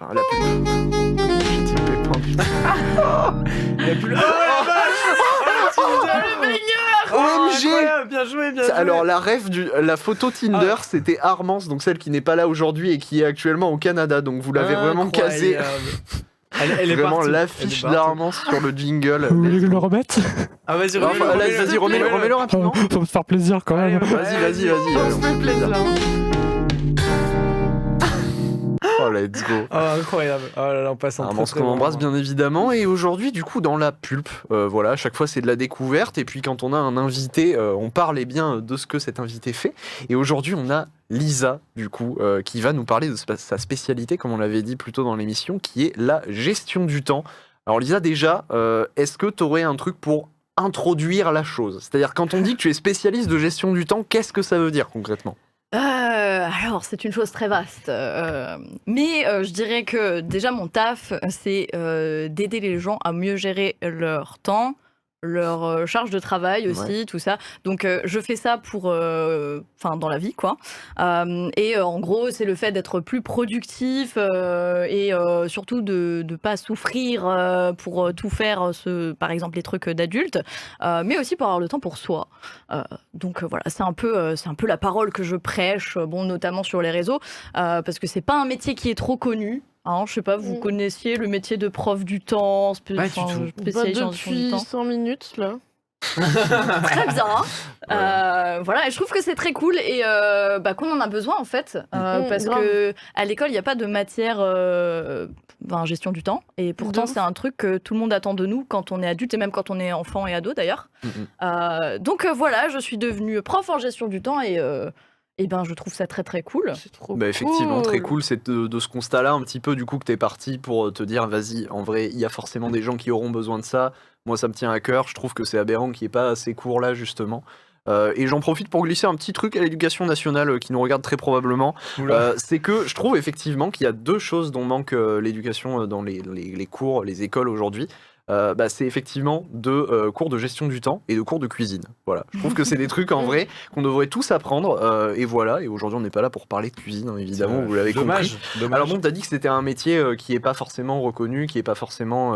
Enfin, la pulpe. J'ai dit Pépin, putain. La pulpe. Oh la vache. OMG. Incroyable, bien joué, bien joué. Alors la photo Tinder, c'était Armance, donc celle qui n'est pas là aujourd'hui et qui est actuellement au Canada. Donc vous l'avez vraiment casé. Elle est vraiment partout. l'affiche d'Armance sur le jingle. Vous voulez que je le remette? Ah vas-y, Vas-y, remets-le rapidement. Faut me faire plaisir quand même. Vas-y. On se fait plaisir. Oh, let's go. Oh, incroyable. Oh là là, on passe en Armance qu'on embrasse bien évidemment. Et aujourd'hui, du coup, dans la pulpe, voilà, à chaque fois c'est de la découverte. Et puis quand on a un invité, on parle bien de ce que cet invité fait. Et aujourd'hui, on a Lisa, du coup, qui va nous parler de sa spécialité, comme on l'avait dit plus tôt dans l'émission, qui est la gestion du temps. Alors Lisa, déjà, est-ce que tu aurais un truc pour introduire la chose? C'est-à-dire, quand on dit que tu es spécialiste de gestion du temps, qu'est-ce que ça veut dire concrètement? Alors, c'est une chose très vaste. Mais je dirais que déjà, mon taf, c'est d'aider les gens à mieux gérer leur temps, leur charge de travail aussi, tout ça. Donc, je fais ça dans la vie, quoi. Et en gros, c'est le fait d'être plus productif et surtout de ne pas souffrir pour tout faire, par exemple, les trucs d'adultes, mais aussi pour avoir le temps pour soi. Donc voilà, c'est un peu la parole que je prêche, notamment sur les réseaux, parce que c'est pas un métier qui est trop connu. Hein, je sais pas, vous connaissiez le métier de prof du temps, spécialiste en gestion du Depuis temps. 100 minutes, là. Très bien. Voilà, et je trouve que c'est très cool et qu'on en a besoin en fait, parce que à l'école il n'y a pas de matière gestion du temps, et pourtant c'est un truc que tout le monde attend de nous quand on est adulte et même quand on est enfant et ado d'ailleurs. Donc voilà, je suis devenue prof en gestion du temps et je trouve ça très très cool. C'est trop Effectivement, cool. très cool. C'est de ce constat-là un petit peu du coup que t'es parti pour te dire vas-y, en vrai, il y a forcément des gens qui auront besoin de ça. Moi, ça me tient à cœur. Je trouve que c'est aberrant qu'il n'y ait pas ces cours-là, justement. Et j'en profite pour glisser un petit truc à l'éducation nationale qui nous regarde très probablement. C'est que je trouve effectivement qu'il y a deux choses dont manque l'éducation dans les cours, les écoles aujourd'hui. C'est effectivement de cours de gestion du temps et de cours de cuisine. Voilà. Je trouve que c'est des trucs en vrai qu'on devrait tous apprendre. Et voilà. Et aujourd'hui, on n'est pas là pour parler de cuisine, hein, évidemment, vous l'avez compris. Alors bon, t'as dit que c'était un métier qui n'est pas forcément reconnu, qui n'est pas forcément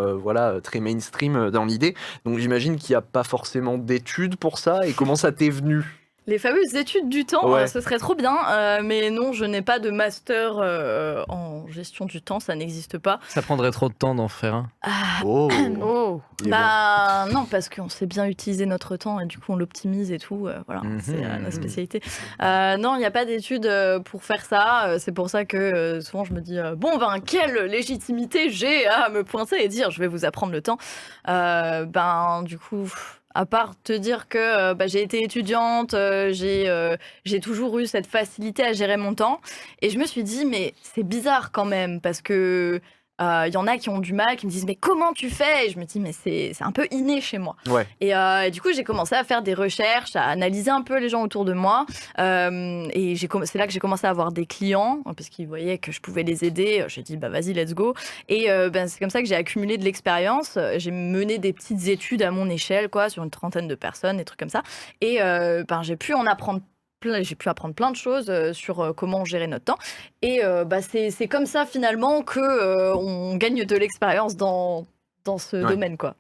très mainstream dans l'idée. Donc j'imagine qu'il n'y a pas forcément d'études pour ça. Et comment ça t'est venu ? Les fameuses études du temps, ce serait trop bien, mais non, je n'ai pas de master en gestion du temps, ça n'existe pas. Ça prendrait trop de temps d'en faire un. Non, parce qu'on sait bien utiliser notre temps et du coup on l'optimise et tout, voilà, c'est notre spécialité. Non, il n'y a pas d'études pour faire ça, c'est pour ça que souvent je me dis, quelle légitimité j'ai à me pointer et dire je vais vous apprendre le temps. Du coup... À part te dire que j'ai été étudiante, j'ai toujours eu cette facilité à gérer mon temps. Et je me suis dit, mais c'est bizarre quand même, parce que y en a qui ont du mal, qui me disent, mais comment tu fais ? Et je me dis, mais c'est un peu inné chez moi. Et du coup, j'ai commencé à faire des recherches, à analyser un peu les gens autour de moi. Et c'est là que j'ai commencé à avoir des clients, parce qu'ils voyaient que je pouvais les aider. J'ai dit, vas-y, let's go. Et c'est comme ça que j'ai accumulé de l'expérience. J'ai mené des petites études à mon échelle, quoi, sur une 30aine de personnes, des trucs comme ça. Et j'ai pu apprendre plein de choses sur comment gérer notre temps. Et c'est comme ça, finalement, qu'on gagne de l'expérience dans ce domaine, quoi.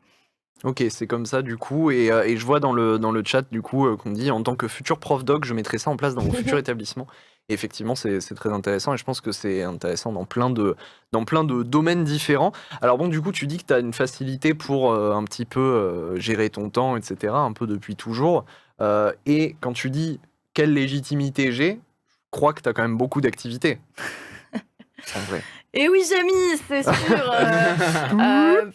Ok, c'est comme ça, du coup. Et je vois dans le chat, du coup, qu'on dit, en tant que futur prof doc, je mettrai ça en place dans mon futur établissement. Et effectivement, c'est très intéressant. Et je pense que c'est intéressant dans plein de domaines différents. Alors bon, du coup, tu dis que tu as une facilité pour un petit peu gérer ton temps, etc., un peu depuis toujours. Et quand tu dis... quelle légitimité j'ai, je crois que tu as quand même beaucoup d'activités. En vrai. Et oui, Jamie, c'est sûr.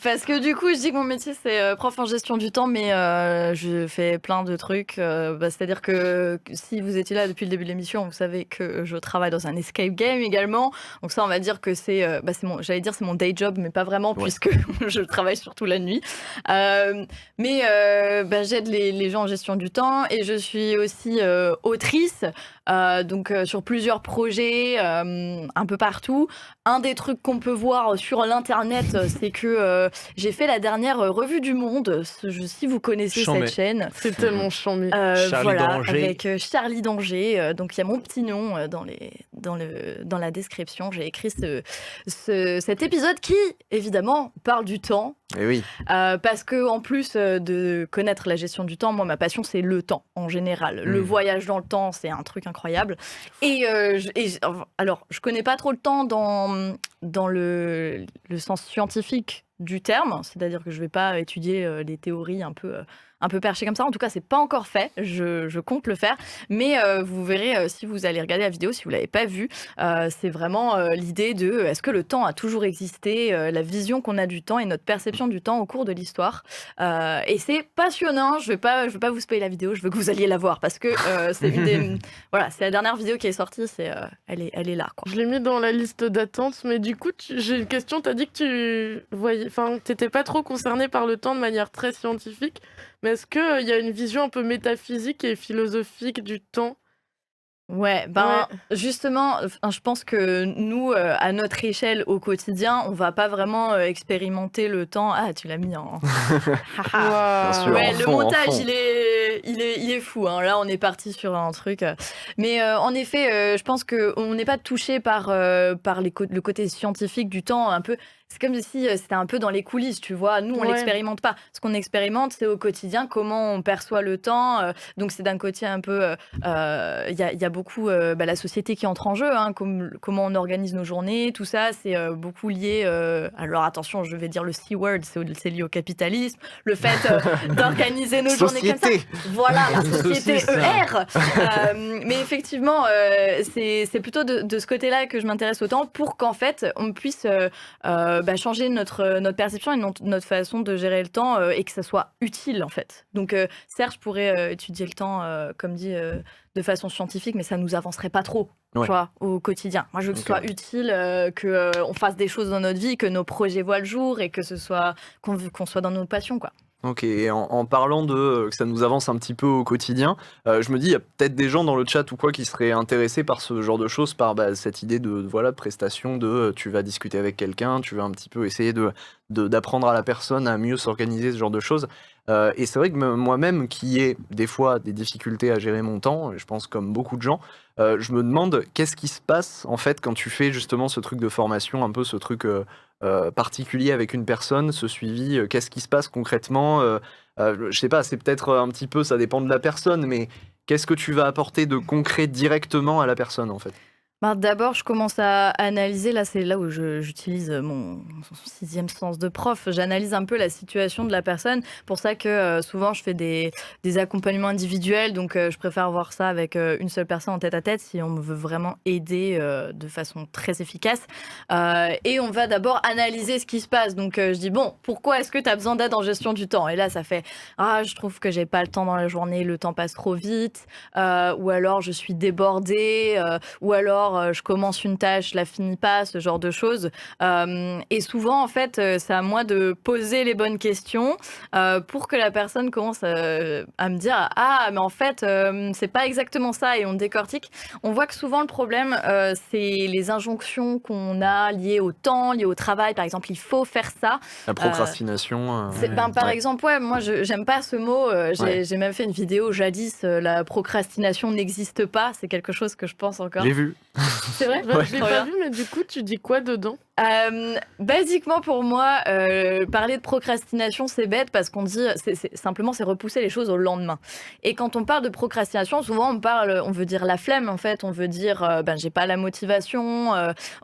Parce que du coup, je dis que mon métier, c'est prof en gestion du temps, mais je fais plein de trucs. C'est-à-dire que si vous étiez là depuis le début de l'émission, vous savez que je travaille dans un escape game également. Donc ça, on va dire que c'est mon day job, mais pas vraiment, puisque je travaille surtout la nuit. Mais j'aide les gens en gestion du temps et je suis aussi autrice, sur plusieurs projets un peu partout. Un des trucs qu'on peut voir sur l'internet, c'est que j'ai fait la dernière revue du monde. Si vous connaissez Chambé. cette chaîne, C'est tellement chambé. Charlie Danger. avec Charlie Danger. Donc il y a mon petit nom dans la description. J'ai écrit cet épisode qui, évidemment, parle du temps. Et oui. Parce que en plus de connaître la gestion du temps, moi ma passion c'est le temps en général. Le voyage dans le temps, c'est un truc incroyable. Alors je connais pas trop le temps dans le sens scientifique du terme, c'est-à-dire que je vais pas étudier les théories un peu perchées comme ça. En tout cas, c'est pas encore fait. Je compte le faire, mais vous verrez si vous allez regarder la vidéo, si vous l'avez pas vue, c'est vraiment l'idée de est-ce que le temps a toujours existé, la vision qu'on a du temps et notre perception du temps au cours de l'histoire. Et c'est passionnant. Je vais pas vous spoiler la vidéo. Je veux que vous alliez la voir parce que c'est une des c'est la dernière vidéo qui est sortie. Elle est là, quoi. Je l'ai mis dans la liste d'attente, mais du coup, j'ai une question. T'as dit que t'étais pas trop concerné par le temps de manière très scientifique, mais est-ce qu'il y a une vision un peu métaphysique et philosophique du temps ? Ouais, justement, je pense que nous, à notre échelle au quotidien, on va pas vraiment expérimenter le temps. Ah, tu l'as mis en. Bien sûr, Ouais, en le fond, en montage, fond. il est fou. Hein. Là, on est parti sur un truc. Mais en effet, je pense qu'on n'est pas touché par le côté scientifique du temps. Un peu, c'est comme si c'était un peu dans les coulisses, tu vois. Nous, on l'expérimente pas. Ce qu'on expérimente, c'est au quotidien comment on perçoit le temps. Donc, c'est d'un côté un peu. Il y a beaucoup la société qui entre en jeu, hein, comment on organise nos journées, tout ça, c'est beaucoup lié. Alors attention, je vais dire le C-word, c'est lié au capitalisme, le fait d'organiser nos journées comme ça. Voilà, la société ER. Mais effectivement, c'est plutôt de ce côté-là que je m'intéresse au temps pour qu'en fait, on puisse changer notre perception et notre façon de gérer le temps et que ça soit utile en fait. Donc certes, je pourrais étudier le temps, comme dit, de façon scientifique, mais ça nous avancerait pas trop, tu vois, au quotidien. Moi, je veux que ce soit utile, qu'on fasse des choses dans notre vie, que nos projets voient le jour et que qu'on soit dans nos passions, quoi. Ok, et en parlant de que ça nous avance un petit peu au quotidien, je me dis, il y a peut-être des gens dans le chat ou quoi qui seraient intéressés par ce genre de choses, par cette idée de prestation, tu vas discuter avec quelqu'un, tu vas un petit peu essayer d'apprendre à la personne à mieux s'organiser, ce genre de choses. Et c'est vrai que moi-même, qui ai des fois des difficultés à gérer mon temps, je pense comme beaucoup de gens, je me demande qu'est-ce qui se passe en fait quand tu fais justement ce truc de formation, un peu ce truc particulier avec une personne, ce suivi, qu'est-ce qui se passe concrètement, je sais pas, c'est peut-être un petit peu, ça dépend de la personne, mais qu'est-ce que tu vas apporter de concret directement à la personne en fait? D'abord, je commence à analyser, là c'est là où j'utilise mon 6e sens de prof, j'analyse un peu la situation de la personne, pour ça que souvent je fais des accompagnements individuels, donc je préfère voir ça avec une seule personne en tête à tête si on me veut vraiment aider de façon très efficace. Et on va d'abord analyser ce qui se passe, donc je dis bon, pourquoi est-ce que tu as besoin d'aide en gestion du temps? Et là ça fait je trouve que j'ai pas le temps dans la journée, le temps passe trop vite, ou alors je suis débordée, ou alors je commence une tâche, je la finis pas, ce genre de choses. Et souvent, en fait, c'est à moi de poser les bonnes questions pour que la personne commence à me dire « Ah, mais en fait, c'est pas exactement ça » et on décortique. On voit que souvent, le problème, c'est les injonctions qu'on a liées au temps, liées au travail. Par exemple, il faut faire ça. La procrastination. Par exemple, moi, j'aime pas ce mot. J'ai même fait une vidéo jadis, la procrastination n'existe pas. C'est quelque chose que je pense encore. J'ai vu. C'est vrai? Je l'ai pas vu, mais du coup, tu dis quoi dedans? Basiquement pour moi, parler de procrastination c'est bête parce qu'on dit simplement c'est repousser les choses au lendemain. Et quand on parle de procrastination, souvent on veut dire la flemme en fait, on veut dire j'ai pas la motivation.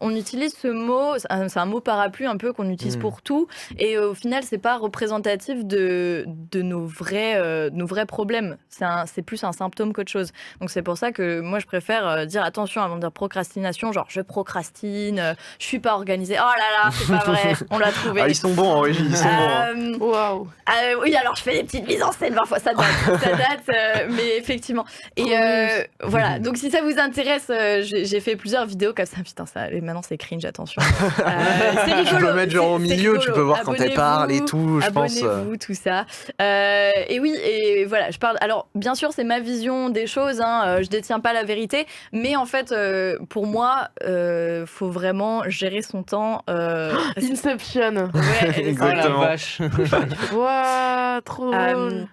On utilise ce mot, c'est un mot parapluie un peu qu'on utilise pour tout. Et au final c'est pas représentatif de nos vrais problèmes. C'est plus un symptôme qu'autre chose. Donc c'est pour ça que moi je préfère dire attention avant de dire procrastination, genre je procrastine, je suis pas organisée. Oh là là, c'est pas vrai, on l'a trouvé. Ils sont bons en régie, ils sont bons. Waouh. Oui, alors je fais des petites mises en scène parfois, ça date, mais effectivement. Et voilà, donc si ça vous intéresse, j'ai fait plusieurs vidéos comme ça. Putain, et maintenant c'est cringe, attention. C'est rigolo. Tu peux mettre genre au milieu, rigolo. tu peux voir quand elle parle et tout, je pense. Abonnez-vous, tout ça. Et oui, et voilà, je parle. Alors, bien sûr, c'est ma vision des choses, hein, je détiens pas la vérité, mais en fait, pour moi, faut vraiment gérer son temps. Inception. Ouais, elle est Oh la Exactement. vache. Waouh, trop drôle.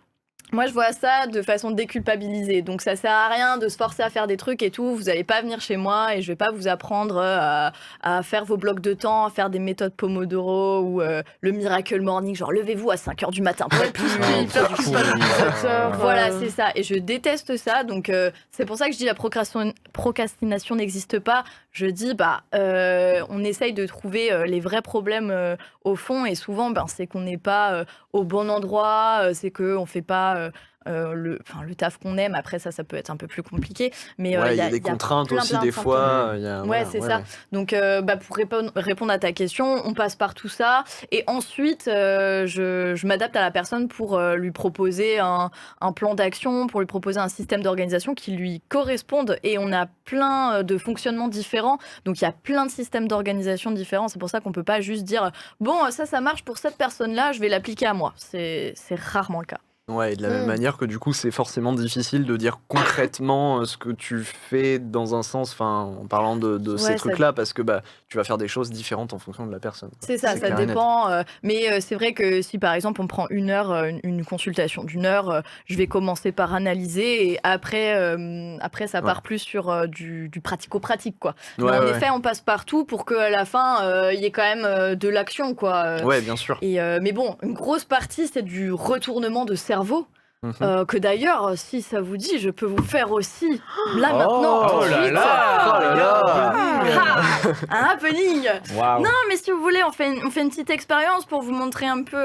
Moi, je vois ça de façon déculpabilisée. Donc, ça sert à rien de se forcer à faire des trucs et tout. Vous n'allez pas venir chez moi et je vais pas vous apprendre à faire vos blocs de temps, à faire des méthodes Pomodoro ou le Miracle Morning, genre levez-vous à 5h du matin pour être plus Hyper fou. Voilà, c'est ça. Et je déteste ça. Donc, c'est pour ça que je dis la procrastination n'existe pas. Je dis, on essaye de trouver les vrais problèmes au fond. Et souvent, c'est qu'on n'est pas au bon endroit, c'est qu'on ne fait pas le taf qu'on aime. Après, ça peut être un peu plus compliqué. Mais Ouais, il y a des contraintes plein, aussi, plein de des symptômes. fois. C'est ça. Donc, pour répondre à ta question, on passe par tout ça. Et ensuite, je m'adapte à la personne pour lui proposer un plan d'action, pour lui proposer un système d'organisation qui lui corresponde. Et on a plein de fonctionnements différents. Donc, il y a plein de systèmes d'organisation différents. C'est pour ça qu'on ne peut pas juste dire « Bon, ça marche pour cette personne-là, je vais l'appliquer à moi ». C'est rarement le cas. Ouais, et de la même manière que du coup, c'est forcément difficile de dire concrètement ce que tu fais dans un sens, en parlant de ces Ouais, trucs-là, parce que tu vas faire des choses différentes en fonction de la personne. C'est ça, ça clair et net. dépend. Mais c'est vrai que si par exemple on prend une heure, une consultation d'une heure, je vais commencer par analyser et après ça part plus sur du pratico-pratique, quoi. Mais en effet, on passe partout pour qu'à la fin, il y ait quand même de l'action, quoi. Ouais, bien sûr. Et, mais bon, une grosse partie, c'est du retournement de cerveau. Que d'ailleurs, si ça vous dit, je peux vous faire aussi là maintenant. Oh tout de là suite. là. Un happening. Waouh. Non, mais si vous voulez, on fait une petite expérience pour vous montrer un peu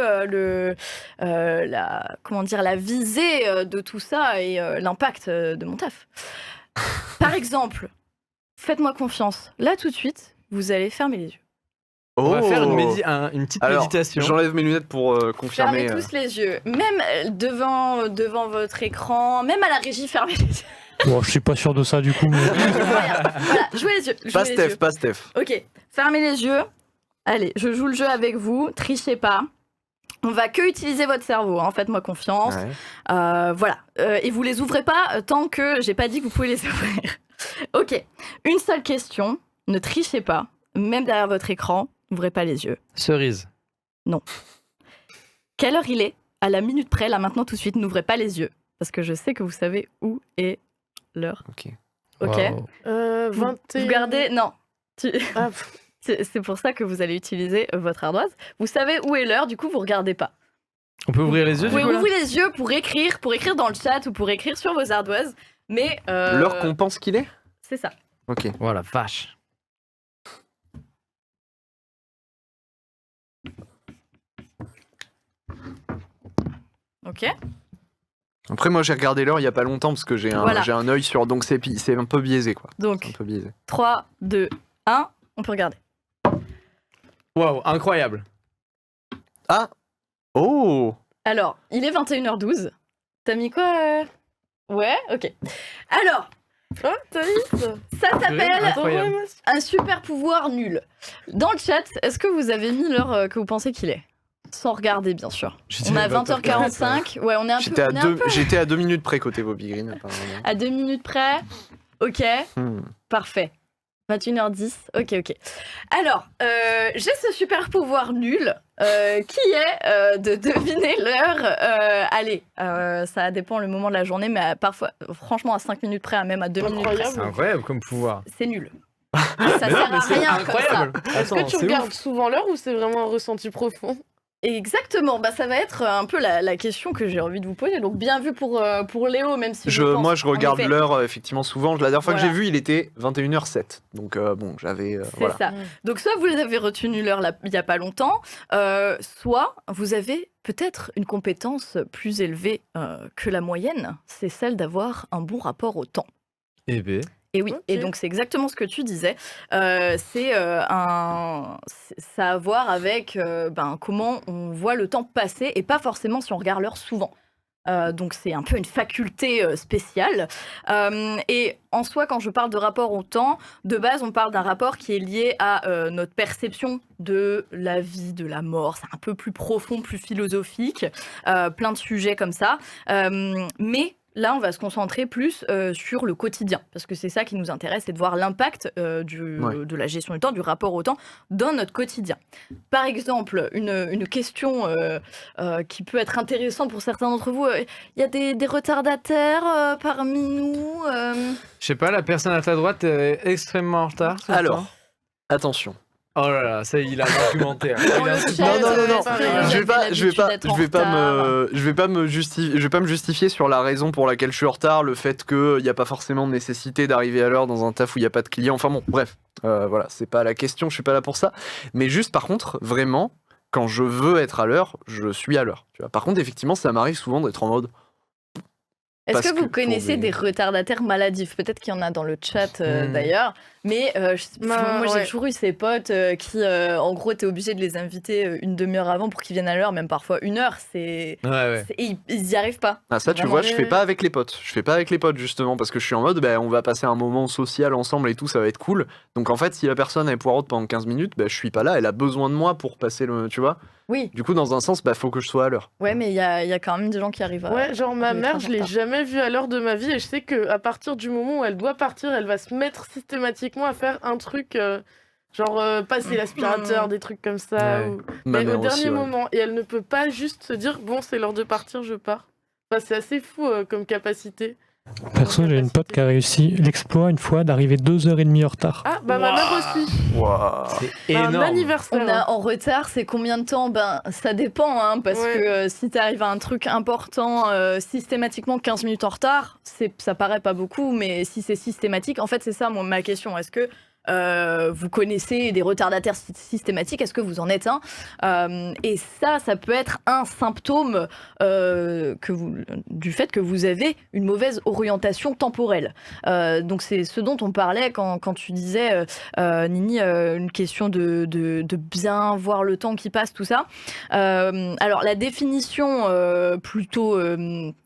la visée de tout ça et l'impact de mon taf. Par exemple, faites-moi confiance. Là, tout de suite, vous allez fermer les yeux. On va faire une petite Alors, méditation. j'enlève mes lunettes pour confirmer. Fermez tous les yeux. Même devant votre écran, même à la régie, fermez les yeux. Bon, je suis pas sûr de ça du coup. Mais... Voilà, jouez les yeux. Pas jouez les Steph, yeux. pas Steph. Ok, fermez les yeux. Allez, je joue le jeu avec vous. Trichez pas. On va que utiliser votre cerveau, hein, faites-moi confiance. Ouais. Voilà. Et vous les ouvrez pas tant que j'ai pas dit que vous pouvez les ouvrir. Ok, une seule question. Ne trichez pas. Même derrière votre écran, n'ouvrez pas les yeux. Cerise. Quelle heure il est? À la minute près, là maintenant tout de suite, n'ouvrez pas les yeux. Parce que je sais que vous savez où est l'heure. Ok. Ok. Wow. Vous 21. gardez... Non. Ah, C'est pour ça que vous allez utiliser votre ardoise. Vous savez où est l'heure, du coup, vous regardez pas. On peut ouvrir les yeux Vous du pouvez coup, là ouvrir les yeux pour écrire dans le chat ou pour écrire sur vos ardoises. Mais L'heure qu'on pense qu'il est. c'est ça. Ok. Oh la vache. Ok. Après, moi, j'ai regardé l'heure il y a pas longtemps parce que j'ai un œil sur. Donc, c'est un peu biaisé, quoi. C'est un Donc, peu biaisé. 3, 2, 1, on peut regarder. Waouh, incroyable. Ah. Oh. Alors, il est 21h12. T'as mis quoi Ouais, ok. Alors, oh, t'as vu ça? ça s'appelle Incroyable. un super pouvoir nul. Dans le chat, est-ce que vous avez mis l'heure que vous pensez qu'il est? Sans regarder, bien sûr. On a 20h45. Ouais, on est un peu... J'étais à 2 minutes près côté Bobby Green, apparemment. À 2 minutes près. Ok, parfait. 21h10. Ok. Alors, j'ai ce super pouvoir nul qui est de deviner l'heure. Allez, ça dépend le moment de la journée, mais parfois, franchement, à 5 minutes près, même à 2 minutes près, C'est incroyable comme pouvoir. c'est nul. Ça sert à rien comme ça. Est-ce que tu regardes souvent l'heure ou c'est vraiment un ressenti profond? Exactement, ça va être un peu la question que j'ai envie de vous poser. Donc bien vu pour Léo, même si Moi, je regarde en effet, l'heure effectivement souvent. La dernière fois que Voilà. j'ai vu, il était 21h07. Donc bon, j'avais... c'est voilà. ça. Donc soit vous avez retenu l'heure il y a pas longtemps, soit vous avez peut-être une compétence plus élevée que la moyenne, c'est celle d'avoir un bon rapport au temps. Eh ben. Et oui, Ok. et donc c'est exactement ce que tu disais. Ça a à voir avec comment on voit le temps passer et pas forcément si on regarde l'heure souvent. Donc c'est un peu une faculté spéciale. Et en soi, quand je parle de rapport au temps, de base, on parle d'un rapport qui est lié à notre perception de la vie, de la mort. C'est un peu plus profond, plus philosophique, plein de sujets comme ça. Mais là, on va se concentrer plus sur le quotidien, parce que c'est ça qui nous intéresse, c'est de voir l'impact de la gestion du temps, du rapport au temps dans notre quotidien. Par exemple, une question qui peut être intéressante pour certains d'entre vous, il y a des retardataires parmi nous Je sais pas, la personne à ta droite est extrêmement en retard. ce Alors, soir. attention. Oh là là, ça il a un documentaire. Dans le chat, Non. Je vais pas me justifier sur la raison pour laquelle je suis en retard, le fait qu'il n'y a pas forcément de nécessité d'arriver à l'heure dans un taf où il n'y a pas de clients. Enfin bon, bref, voilà, c'est pas la question, je suis pas là pour ça. Mais juste par contre, vraiment, quand je veux être à l'heure, je suis à l'heure. Tu vois. Par contre, effectivement, ça m'arrive souvent d'être en mode. Est-ce Parce que vous que connaissez pour des retardataires maladifs? Peut-être qu'il y en a dans le chat d'ailleurs. Mais moi, j'ai toujours eu ces potes qui, en gros, t'es obligé de les inviter une demi-heure avant pour qu'ils viennent à l'heure, même parfois 1 heure. Ouais. Et ils y arrivent pas. Ah ça tu Vraiment. vois, je fais pas avec les potes. Je fais pas avec les potes justement parce que je suis en mode on va passer un moment social ensemble et tout, ça va être cool. Donc en fait, si la personne est poireaude pendant 15 minutes, je suis pas là, elle a besoin de moi pour passer le, tu vois. Oui, Du coup, dans un sens, faut que je sois à l'heure. ouais, mais il y a quand même des gens qui arrivent à. Ouais, genre ma arriver mère, très je l'ai en retard. jamais vue à l'heure de ma vie et je sais qu'à partir du moment où elle doit partir, elle va se mettre systématiquement à faire un truc, genre passer l'aspirateur, des trucs comme ça. Ouais. Ou... Ma Mais mère au dernier aussi, ouais. moment, et elle ne peut pas juste se dire bon, c'est l'heure de partir, je pars. Enfin, c'est assez fou comme capacité. Perso, j'ai une pote qui a réussi l'exploit une fois d'arriver 2h30 en retard. Ah, bah ma mère aussi. Waouh. C'est Un énorme. anniversaire. On a en retard, c'est combien de temps? Ça dépend, hein, parce Ouais. que si t'arrives à un truc important, systématiquement 15 minutes en retard, ça paraît pas beaucoup, mais si c'est systématique, en fait, c'est ça ma question. Est-ce que vous connaissez des retardataires systématiques? Est-ce que vous en êtes un? Et ça peut être un symptôme du fait que vous avez une mauvaise orientation temporelle. Donc c'est ce dont on parlait quand tu disais, Nini, une question de bien voir le temps qui passe, tout ça. Alors la définition plutôt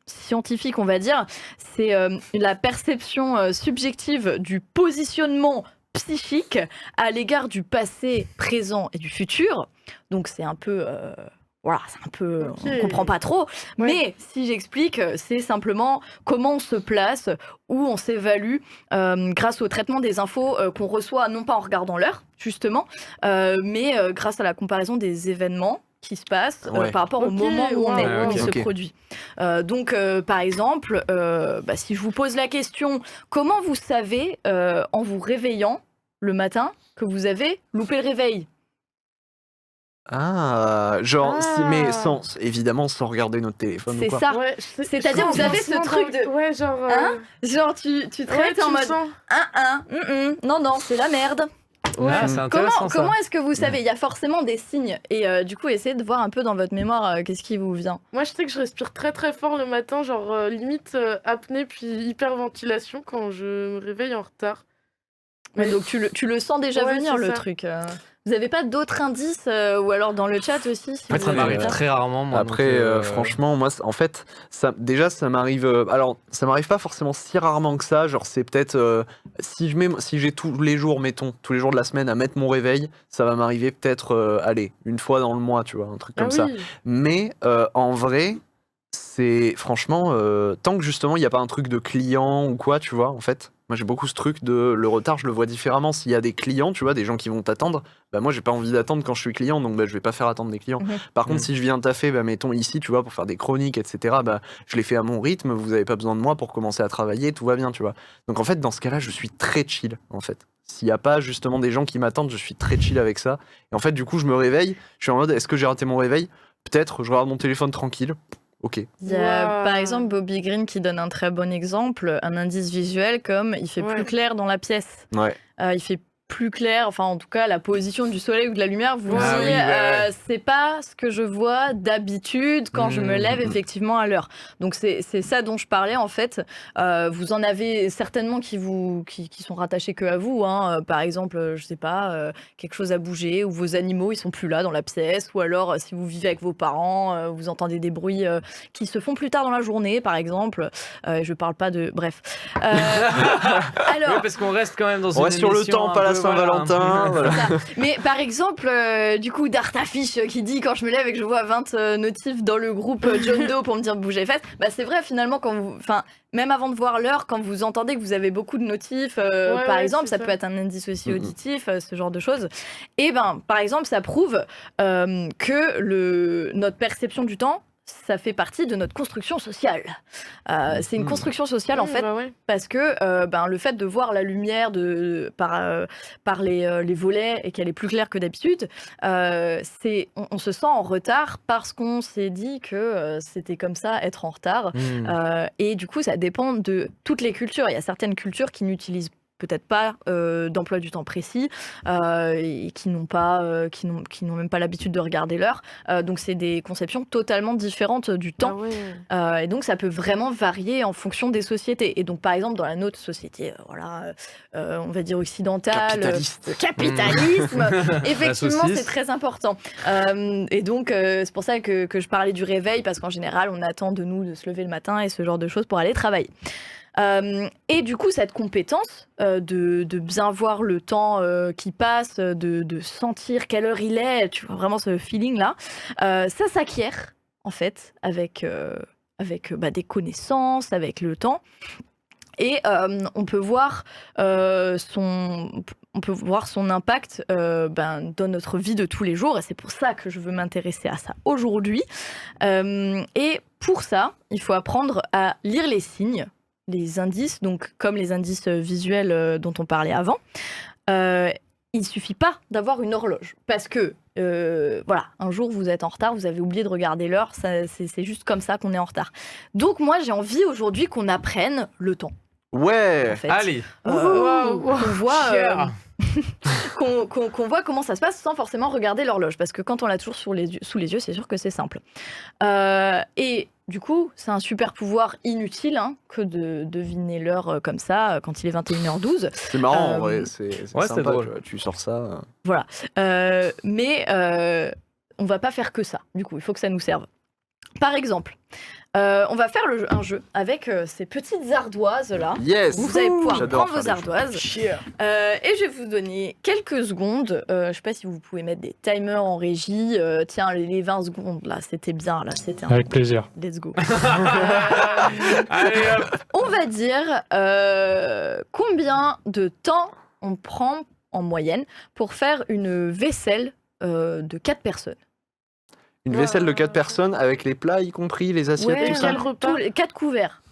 scientifique, on va dire, c'est la perception subjective du positionnement psychique à l'égard du passé, présent et du futur. Donc c'est un peu... Voilà, c'est un peu... Ok. On comprend pas trop. Ouais. Mais si j'explique, c'est simplement comment on se place, où on s'évalue grâce au traitement des infos qu'on reçoit, non pas en regardant l'heure, justement, mais grâce à la comparaison des événements qui se passent Ouais. par rapport au Ok, moment où on est, wow. où il Ok. se produit. Donc, par exemple, si je vous pose la question, comment vous savez, en vous réveillant le matin, que vous avez loupé le réveil? Ah, genre, mais Ah. évidemment sans regarder notre téléphone ou C'est quoi. ça. Ouais, C'est-à-dire, vous avez ce truc de... Ouais, genre. Hein Genre, tu te ouais, réveilles, t'es en tu le mode... sens. Non, c'est la merde. Ah, c'est intéressant ça. Comment est-ce que vous savez? Il y a forcément des signes. Et du coup, essayez de voir un peu dans votre mémoire qu'est-ce qui vous vient. Moi, je sais que je respire très très fort le matin, genre limite apnée puis hyperventilation quand je me réveille en retard. Mais donc, tu le sens déjà Ouais, venir, c'est le ça. truc. Vous avez pas d'autres indices ou alors dans le chat aussi si En fait, vous ça avez m'arrive ça très rarement. Moi, Après, donc, franchement, moi, en fait, ça m'arrive. Alors, ça m'arrive pas forcément si rarement que ça. Genre, c'est peut-être si j'ai tous les jours, mettons, tous les jours de la semaine à mettre mon réveil, ça va m'arriver peut-être, allez, une fois dans le mois, tu vois, un truc comme ça. oui. Mais en vrai, c'est franchement, tant que justement il n'y a pas un truc de client ou quoi, tu vois, en fait. Moi j'ai beaucoup ce truc de le retard, je le vois différemment. S'il y a des clients, tu vois, des gens qui vont t'attendre, moi j'ai pas envie d'attendre quand je suis client, donc je vais pas faire attendre des clients. Mhm. Par contre, si je viens taffer, mettons ici, tu vois, pour faire des chroniques, etc., je les fais à mon rythme, vous avez pas besoin de moi pour commencer à travailler, tout va bien, tu vois. Donc en fait, dans ce cas-là, je suis très chill, en fait. S'il n'y a pas justement des gens qui m'attendent, je suis très chill avec ça. Et en fait, du coup, je me réveille, je suis en mode, est-ce que j'ai raté mon réveil? Peut-être, je regarde mon téléphone tranquille. Ok. Il y a Wow. par exemple Bobby Green qui donne un très bon exemple, un indice visuel comme il fait Ouais. plus clair dans la pièce. Ouais. Il fait plus clair, enfin en tout cas la position du soleil ou de la lumière vous Ah dit oui, ouais. c'est pas ce que je vois d'habitude quand je me lève effectivement à l'heure. Donc c'est ça dont je parlais en fait. Vous en avez certainement qui sont rattachés que à vous, hein. Par exemple je sais pas, quelque chose à bouger ou vos animaux ils sont plus là dans la pièce, ou alors si vous vivez avec vos parents vous entendez des bruits qui se font plus tard dans la journée par exemple. Je parle pas de... Bref. Oui, Alors... parce qu'on reste quand même dans On une reste sur le émission temps, un pas la peu Saint-Valentin. Voilà. Mais par exemple, du coup, Dartafiche qui dit quand je me lève et que je vois 20 notifs dans le groupe John Doe pour me dire bouger les fesses, bah c'est vrai finalement même avant de voir l'heure, quand vous entendez que vous avez beaucoup de notifs, par exemple, ça peut être un indice aussi auditif, ce genre de choses. Et par exemple, ça prouve que notre perception du temps, ça fait partie de notre construction sociale. C'est une construction sociale en fait, parce que le fait de voir la lumière par les volets et qu'elle est plus claire que d'habitude, on se sent en retard parce qu'on s'est dit que c'était comme ça être en retard. Et du coup, ça dépend de toutes les cultures. Il y a certaines cultures qui n'utilisent peut-être pas d'emploi du temps précis et qui n'ont même pas l'habitude de regarder l'heure. Donc c'est des conceptions totalement différentes du temps. Et donc ça peut vraiment varier en fonction des sociétés. Et donc par exemple dans la nôtre société, on va dire occidentale, capitalisme, effectivement c'est très important. Et donc c'est pour ça que je parlais du réveil, parce qu'en général on attend de nous de se lever le matin et ce genre de choses pour aller travailler. Et du coup, cette compétence de bien voir le temps qui passe, de sentir quelle heure il est, tu vois, vraiment ce feeling-là, ça s'acquiert en fait avec des connaissances, avec le temps. Et on peut voir son impact dans notre vie de tous les jours. Et c'est pour ça que je veux m'intéresser à ça aujourd'hui. Et pour ça, il faut apprendre à lire les signes, les indices, donc comme les indices visuels dont on parlait avant. Il suffit pas d'avoir une horloge, parce que un jour vous êtes en retard, vous avez oublié de regarder l'heure, c'est juste comme ça qu'on est en retard. Donc moi j'ai envie aujourd'hui qu'on apprenne le temps. Ouais, en fait. Allez, qu'on voit comment ça se passe sans forcément regarder l'horloge, parce que quand on l'a toujours sous les yeux, c'est sûr que c'est simple. Et du coup, c'est un super pouvoir inutile que de deviner l'heure comme ça quand il est 21h12. C'est marrant, en vrai, c'est sympa, drôle. tu sors ça. Voilà. Mais on va pas faire que ça, du coup, il faut que ça nous serve. Par exemple, on va faire un jeu avec ces petites ardoises là. Yes. Vous allez pouvoir J'adore prendre vos ardoises. Et je vais vous donner quelques secondes. Je sais pas si vous pouvez mettre des timers en régie. Tiens, les 20 secondes là, c'était bien. Là, c'était Avec plaisir. Let's go. allez hop. On va dire combien de temps on prend en moyenne pour faire une vaisselle de 4 personnes. Une vaisselle de 4 personnes avec les plats y compris, les assiettes, tout ça. Quel repas 4 couverts.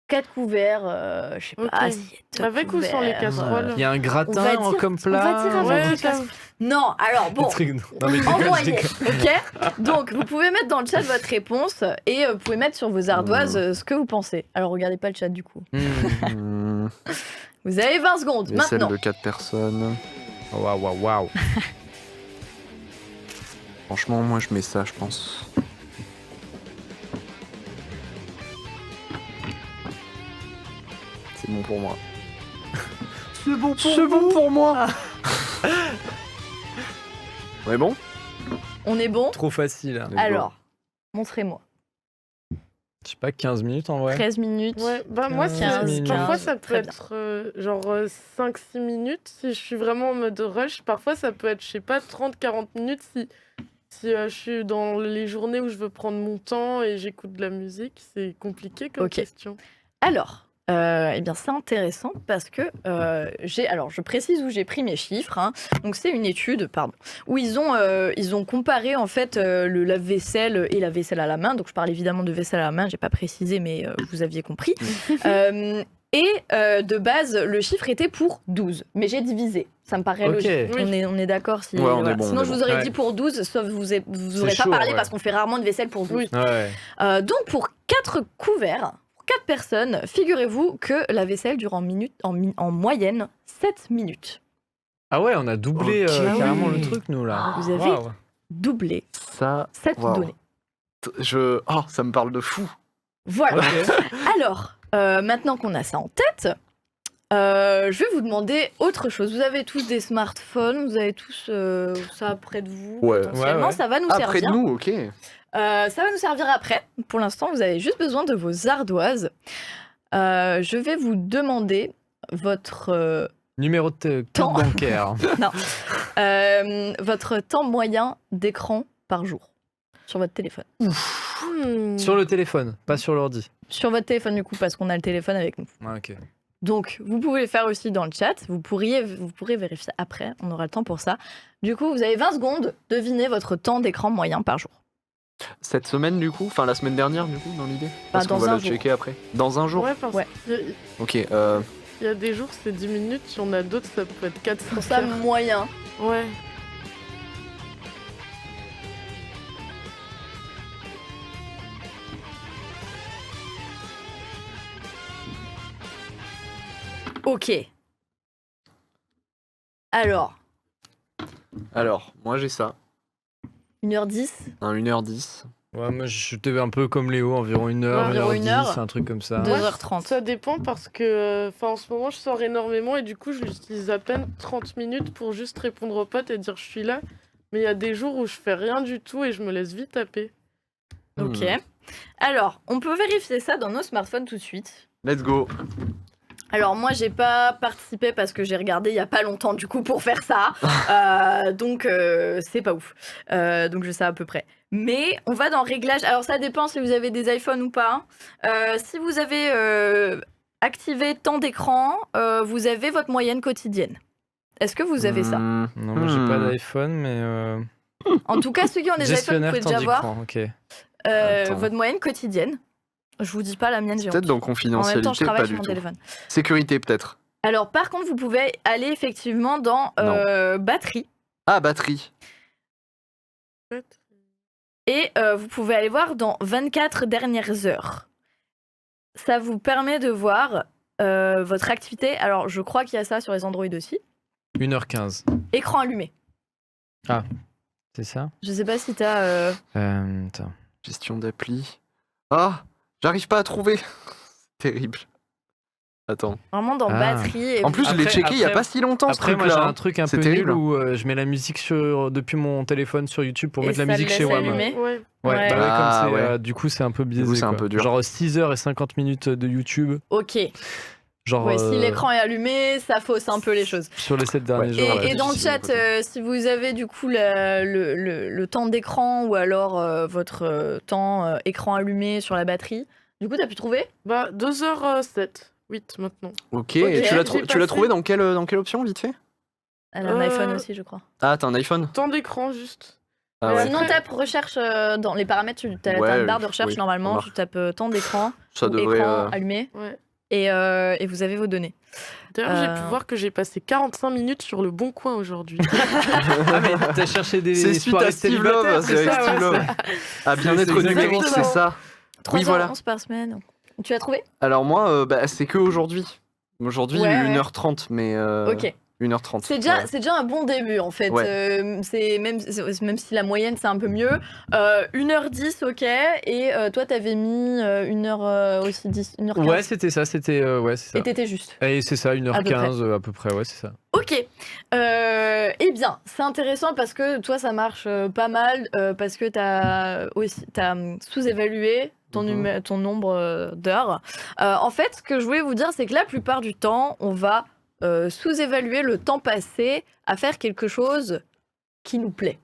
4 couverts, je sais pas, assiettes. Avec ou sans les casseroles? Il y a un gratin comme On va plat. dire avec des casseroles. Non, alors bon, en moyenne, ok. Donc vous pouvez mettre dans le chat votre réponse et vous pouvez mettre sur vos ardoises ce que vous pensez. Alors regardez pas le chat du coup. Vous avez 20 secondes Vaisselle maintenant. de 4 personnes. Waouh. Franchement, moi je mets ça, je pense. C'est bon pour moi. C'est bon pour moi. On est bon? On est bon? Trop facile. Alors, montrez-moi. Je sais pas, 15 minutes en vrai. 13 minutes. Ouais, moi, 15 minutes. parfois ça peut Très bien. être genre 5-6 minutes si je suis vraiment en mode rush. Parfois ça peut être, je sais pas, 30-40 minutes si je suis dans les journées où je veux prendre mon temps et j'écoute de la musique. C'est compliqué comme question. Alors, bien c'est intéressant parce que je précise où j'ai pris mes chiffres. Donc c'est une étude, où ils ont comparé en fait le lave-vaisselle et la vaisselle à la main. Donc je parle évidemment de vaisselle à la main, j'ai pas précisé, mais vous aviez compris. De base, le chiffre était pour 12, mais j'ai divisé. Ça me paraît logique. On est d'accord. Ouais, on est bon, Sinon, on est je vous aurais dit pour 12, sauf vous aurez pas parlé parce qu'on fait rarement de vaisselle pour 12. Donc, pour 4 couverts, pour 4 personnes, figurez-vous que la vaisselle dure en moyenne 7 minutes. Ah ouais, on a doublé carrément le truc, nous, là. Vous avez doublé cette donnée. Ça me parle de fou. Voilà. Alors, maintenant qu'on a ça en tête, je vais vous demander autre chose. Vous avez tous des smartphones, vous avez tous ça près de vous. Potentiellement, ça va nous servir. Après de nous, ok. Ça va nous servir après. Pour l'instant, vous avez juste besoin de vos ardoises. Je vais vous demander votre Numéro de Temps. compte bancaire. Votre temps moyen d'écran par jour sur votre téléphone. Sur le téléphone, pas sur l'ordi. Sur votre téléphone du coup, parce qu'on a le téléphone avec nous. Ah, ok. Donc, vous pouvez le faire aussi dans le chat. Vous pourrez vérifier après. On aura le temps pour ça. Du coup, vous avez 20 secondes. Devinez votre temps d'écran moyen par jour. Cette semaine, du coup, enfin la semaine dernière, du coup, dans l'idée. Parce qu'on dans va un le checker après. Dans un jour. Ouais, parce Ouais. qu'il Ok. y a des jours, c'est 10 minutes. Il y en a d'autres, ça peut être 4 Pour ça, moyen. Ouais. Ok. Alors, Alors, moi j'ai ça. 1h10. Un 1h10. Ouais, moi j'étais un peu comme Léo, environ 1 heure, Environ 1 1 heure heure. 10, un truc comme ça. 2h30. Ça dépend parce que en ce moment, je sors énormément et du coup, je l'utilise à peine 30 minutes pour juste répondre aux potes et dire je suis là. Mais il y a des jours où je fais rien du tout et je me laisse vite taper. Ok. Hmm. Alors, on peut vérifier ça dans nos smartphones tout de suite. Let's go. Alors moi j'ai pas participé parce que j'ai regardé il y a pas longtemps du coup pour faire ça, donc c'est pas ouf, donc je sais à peu près. Mais on va dans réglages, alors ça dépend si vous avez des iPhones ou pas. Si vous avez activé temps d'écran, vous avez votre moyenne quotidienne. Est-ce que vous avez ça? Hmm. Non, moi j'ai pas d'iPhone, mais. En tout cas ceux qui ont des iPhones, vous Gestionnaire pouvez temps déjà voir d'écran, ok. Attends. votre moyenne quotidienne. Je vous dis pas la mienne, j'ai Peut-être honte. dans En même temps je confidentialité, travaille pas sur du mon tout. téléphone. Sécurité peut-être. Alors par contre vous pouvez aller effectivement dans batterie. Ah, batterie. Et vous pouvez aller voir dans 24 dernières heures. Ça vous permet de voir votre activité. Alors, je crois qu'il y a ça sur les Android aussi. 1h15, Écran allumé. c'est ça Je sais pas si t'as... Attends. Gestion d'appli. Ah, j'arrive pas à trouver. Terrible. Attends. Vraiment dans Ah. batterie. Et En plus, je l'ai Après- checké il y a après- pas si longtemps ce Après, moi j'ai truc-là. un truc un C'est peu terrible. nul où je mets la musique depuis mon téléphone sur YouTube pour Et mettre la ça le musique chez laisse WAM. allumer. Ouais. Ouais, Ouais. bah ouais, Ah, comme c'est, ouais. du coup c'est un peu biaisé. c'est un quoi. peu dur. Genre 6h50 de YouTube. Ok. Genre Ouais, si l'écran est allumé, ça fausse un peu les choses. sur les 7 derniers Ouais. jours. Et ouais. dans le difficile, chat, côté. si vous avez du coup le temps d'écran ou alors votre temps écran allumé sur la batterie, du coup, t'as pu trouver? Bah, 2h07. 8 maintenant. Ok, et tu l'as j'ai tu l'as passé- trouvé dans quelle option, vite fait? Elle a un iPhone aussi, je crois. Ah, t'as un iPhone? Temps d'écran, juste. Ah ouais. Sinon, Après- tape recherche dans les paramètres, t'as Ouais, une barre de recherche oui, normalement, remarque. tu tapes temps d'écran, Ça ou devrait. écran allumé, Ouais. et vous avez vos données. D'ailleurs, j'ai pu Euh. voir que j'ai passé 45 minutes sur le bon coin aujourd'hui. Ah, mais t'as cherché des C'est suite soirées à Steve Love, célibataires, c'est avec ça, Steve ouais, Love. À bien-être c'est numérique, exactement. c'est ça. 3h11 voilà. par semaine. Tu as trouvé? Alors moi, c'est que aujourd'hui. Aujourd'hui, Ouais, 1h30, mais. Ok. 1h30. C'est déjà un bon début en fait. Ouais. C'est même si la moyenne c'est un peu mieux. 1h10, ok. Et toi, t'avais mis 1h aussi 10, 1h15. Ouais, c'était ça, ouais, c'est ça. Et t'étais juste. Et c'est ça, 1h15 à peu près, ouais, c'est ça. Ok. Eh bien, c'est intéressant parce que toi, ça marche pas mal parce que t'as sous-évalué ton nombre d'heures. En fait, ce que je voulais vous dire, c'est que la plupart du temps, on va sous-évaluer le temps passé à faire quelque chose qui nous plaît.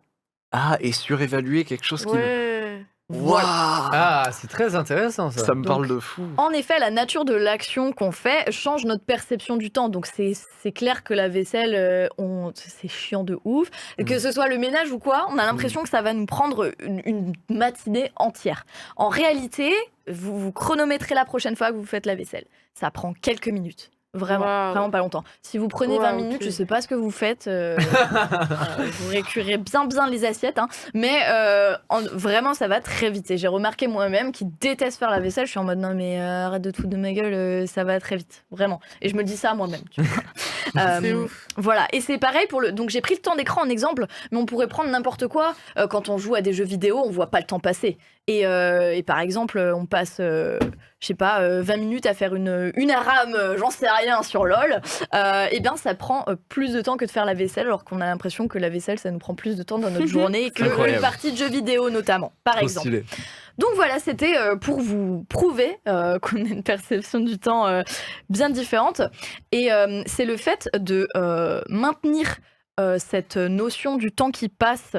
Ah, et surévaluer quelque chose qui. Ouais. Waouh. Ah, c'est très intéressant ça. Ça me Donc, parle de fou. En effet, la nature de l'action qu'on fait change notre perception du temps. Donc c'est clair que la vaisselle, c'est chiant de ouf. Et que ce soit le ménage ou quoi, on a l'impression que ça va nous prendre une matinée entière. En réalité, vous chronométrez la prochaine fois que vous faites la vaisselle. Ça prend quelques minutes. Vraiment, Wow. vraiment pas longtemps. Si vous prenez 20 Wow, minutes, ok. je sais pas ce que vous faites. Vous récurez bien les assiettes. Hein. Mais vraiment, ça va très vite. Et j'ai remarqué moi-même qui déteste faire la vaisselle. Je suis en mode non, mais arrête de te foutre de ma gueule, ça va très vite. Vraiment. Et je me le dis ça à moi-même. Tu vois. C'est ouf. Voilà. Et c'est pareil pour le. Donc j'ai pris le temps d'écran en exemple, mais on pourrait prendre n'importe quoi. Quand on joue à des jeux vidéo, on voit pas le temps passer. Et par exemple, on passe, je sais pas, 20 minutes à faire une ARAM, j'en sais rien, sur LoL. Eh bien, ça prend plus de temps que de faire la vaisselle, alors qu'on a l'impression que la vaisselle, ça nous prend plus de temps dans notre journée que Incroyable. une partie de jeux vidéo, notamment, par Trop exemple. stylé. Donc voilà, c'était pour vous prouver qu'on a une perception du temps bien différente. Et c'est le fait de maintenir cette notion du temps qui passe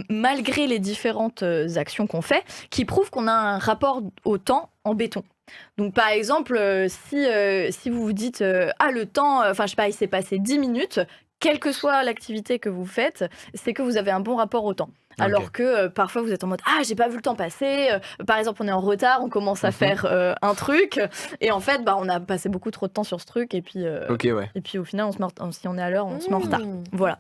malgré les différentes actions qu'on fait, qui prouve qu'on a un rapport au temps en béton. Donc par exemple, si vous vous dites ah le temps, enfin je sais pas, il s'est passé 10 minutes, quelle que soit l'activité que vous faites, c'est que vous avez un bon rapport au temps. Alors que parfois vous êtes en mode ah j'ai pas vu le temps passer, par exemple on est en retard, on commence à faire un truc et en fait on a passé beaucoup trop de temps sur ce truc et puis et puis au final si on est à l'heure on se met en retard. Voilà.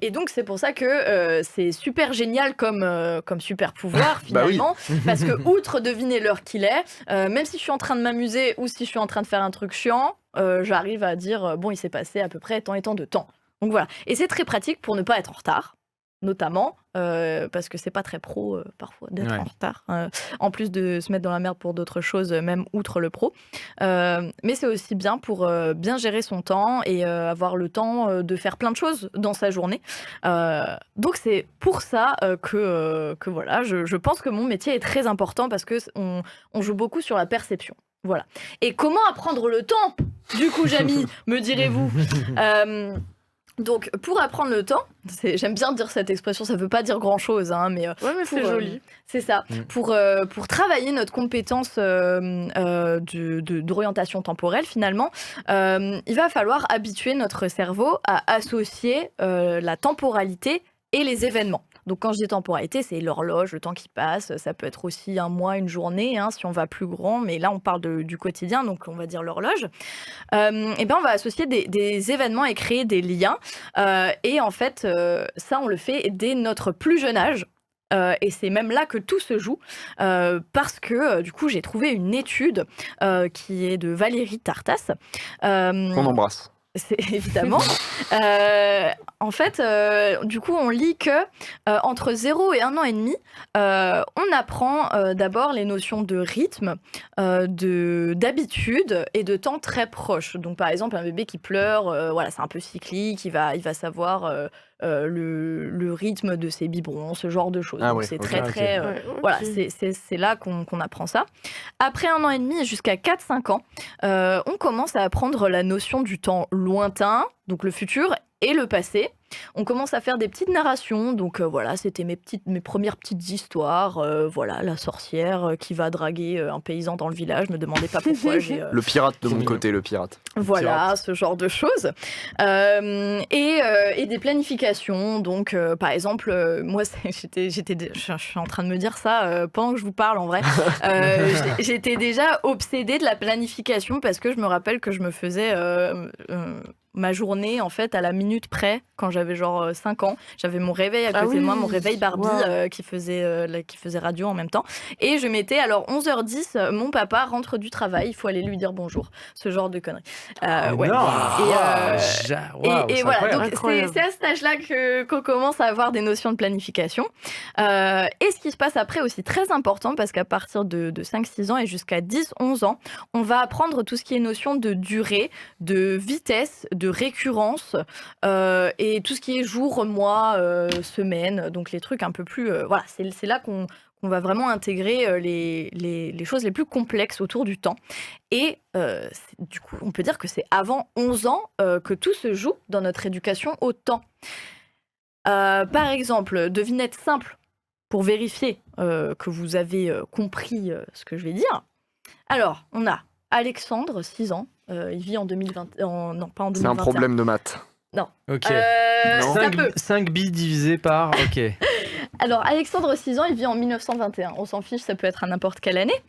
Et donc c'est pour ça que c'est super génial comme super pouvoir finalement parce que outre deviner l'heure qu'il est, même si je suis en train de m'amuser ou si je suis en train de faire un truc chiant, j'arrive à dire bon il s'est passé à peu près tant et tant de temps. Donc voilà. Et c'est très pratique pour ne pas être en retard. Notamment parce que c'est pas très pro parfois d'être en retard, en plus de se mettre dans la merde pour d'autres choses, même outre le pro. Mais c'est aussi bien pour bien gérer son temps et avoir le temps de faire plein de choses dans sa journée. Donc c'est pour ça que voilà, je pense que mon métier est très important parce que on joue beaucoup sur la perception. Voilà. Et comment apprendre le temps, du coup, Jamy, me direz-vous Donc, pour apprendre le temps, j'aime bien dire cette expression, ça ne veut pas dire grand-chose, hein, mais c'est joli. C'est ça. Pour travailler notre compétence d'orientation temporelle, finalement, il va falloir habituer notre cerveau à associer la temporalité et les événements. Donc quand je dis temporalité, c'est l'horloge, le temps qui passe. Ça peut être aussi un mois, une journée, hein, si on va plus grand. Mais là, on parle du quotidien, donc on va dire l'horloge. Et ben, on va associer des événements et créer des liens. Et en fait, ça, on le fait dès notre plus jeune âge. Et c'est même là que tout se joue, parce que du coup, j'ai trouvé une étude qui est de Valérie Tartas. On embrasse. C'est évidemment. En fait, du coup, on lit que entre 0 et 1 an et demi, on apprend d'abord les notions de rythme, d'habitude et de temps très proche. Donc, par exemple, un bébé qui pleure, voilà, c'est un peu cyclique, il va savoir le rythme de ses biberons, ce genre de choses. Donc, c'est très... Voilà, c'est là qu'on apprend ça. Après 1 an et demi et jusqu'à 4-5 ans, on commence à apprendre la notion du temps lointain, donc le futur, et le passé. On commence à faire des petites narrations, donc voilà, c'était mes premières petites histoires. Voilà, la sorcière qui va draguer un paysan dans le village, me demandez pas pourquoi. Le pirate de mon côté, le pirate. Voilà, ce genre de choses. Et des planifications, donc par exemple, moi, je suis en train de me dire ça pendant que je vous parle en vrai. J'étais déjà obsédée de la planification parce que je me rappelle que je me faisais... ma journée en fait à la minute près quand j'avais genre 5 ans. J'avais mon réveil à côté de moi, mon réveil Barbie qui faisait radio en même temps. Et je mettais alors 11h10, mon papa rentre du travail, il faut aller lui dire bonjour. Ce genre de conneries. Ouais. Et voilà, donc c'est à cet âge-là qu'on commence à avoir des notions de planification. Et ce qui se passe après aussi très important parce qu'à partir de 5-6 ans et jusqu'à 10-11 ans, on va apprendre tout ce qui est notion de durée, de vitesse, de récurrence et tout ce qui est jour, mois, semaine, donc les trucs un peu plus... voilà, c'est là qu'on va vraiment intégrer les choses les plus complexes autour du temps. Et du coup, on peut dire que c'est avant 11 ans que tout se joue dans notre éducation au temps. Par exemple, devinette simple pour vérifier que vous avez compris ce que je vais dire. Alors, on a Alexandre, 6 ans. Il vit en 2020. Non, pas en 2021. C'est un problème de maths. Non. Ok. 5 billes divisé par... Ok. Alors, Alexandre, 6 ans, il vit en 1921. On s'en fiche, ça peut être à n'importe quelle année.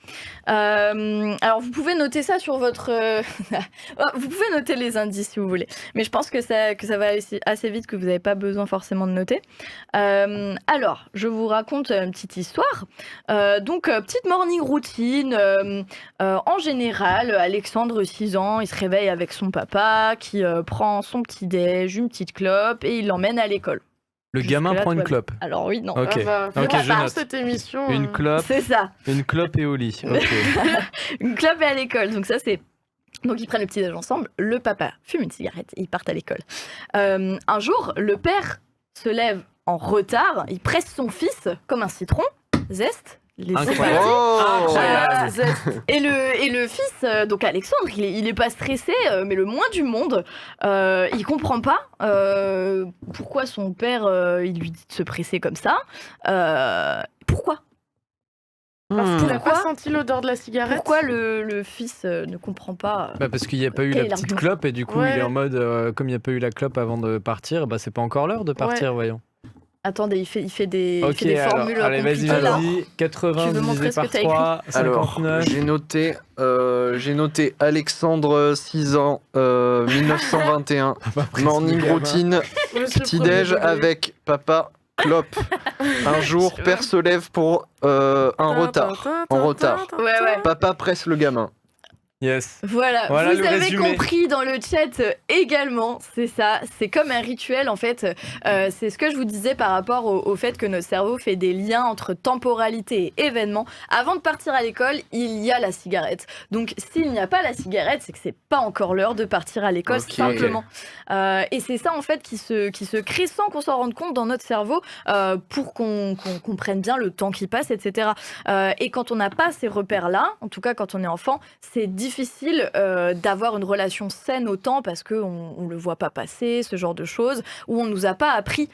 Alors, vous pouvez noter ça sur votre... vous pouvez noter les indices si vous voulez. Mais je pense que ça va aller assez vite, que vous n'avez pas besoin forcément de noter. Alors, je vous raconte une petite histoire. Donc, petite morning routine. En général, Alexandre, 6 ans, il se réveille avec son papa qui prend son petit-déj, une petite clope et il l'emmène à l'école. Le gamin prend une clope. Alors oui, non. Ok, je note. Cette émission. Une clope. C'est ça. Une clope et au lit. Ok. Une clope et à l'école. Donc ça, c'est... Donc ils prennent le petit-déj ensemble. Le papa fume une cigarette et ils partent à l'école. Un jour, le père se lève en retard. Il presse son fils comme un citron. Zeste. Incroyable. Oh Et le fils, donc Alexandre, il est pas stressé, mais le moins du monde. Il comprend pas pourquoi son père il lui dit de se presser comme ça. Pourquoi Parce qu'il a Pourquoi pas senti l'odeur de la cigarette. Pourquoi le fils ne comprend pas Parce qu'il n'y a pas eu Quel la petite argument clope et du coup Ouais. il est en mode comme il n'y a pas eu la clope avant de partir, c'est pas encore l'heure de partir, voyons. Attendez, il fait des Ok, formules alors, allez, compliquées vas-y, là. vas-y. 80 Tu veux montrer divisé ce que par t'as écrit 3, Alors, 59. j'ai noté Alexandre, 6 ans, 1921, morning routine, Monsieur petit-déj premier degré. avec papa, clope. Un jour, père se lève pour un retard. En retard. Ouais. Papa presse le gamin. Yes. Voilà, Voilà vous le avez résumé. compris dans le chat également, c'est ça, c'est comme un rituel en fait, c'est ce que je vous disais par rapport au fait que notre cerveau fait des liens entre temporalité et événement. Avant de partir à l'école, il y a la cigarette. Donc s'il n'y a pas la cigarette, c'est que c'est pas encore l'heure de partir à l'école, Ok. simplement. Et c'est ça en fait qui se crée sans qu'on s'en rende compte dans notre cerveau pour qu'on comprenne bien le temps qui passe, etc. Et quand on n'a pas ces repères-là, en tout cas quand on est enfant, c'est difficile d'avoir une relation saine au temps parce qu'on ne le voit pas passer, ce genre de choses, où on ne nous a pas appris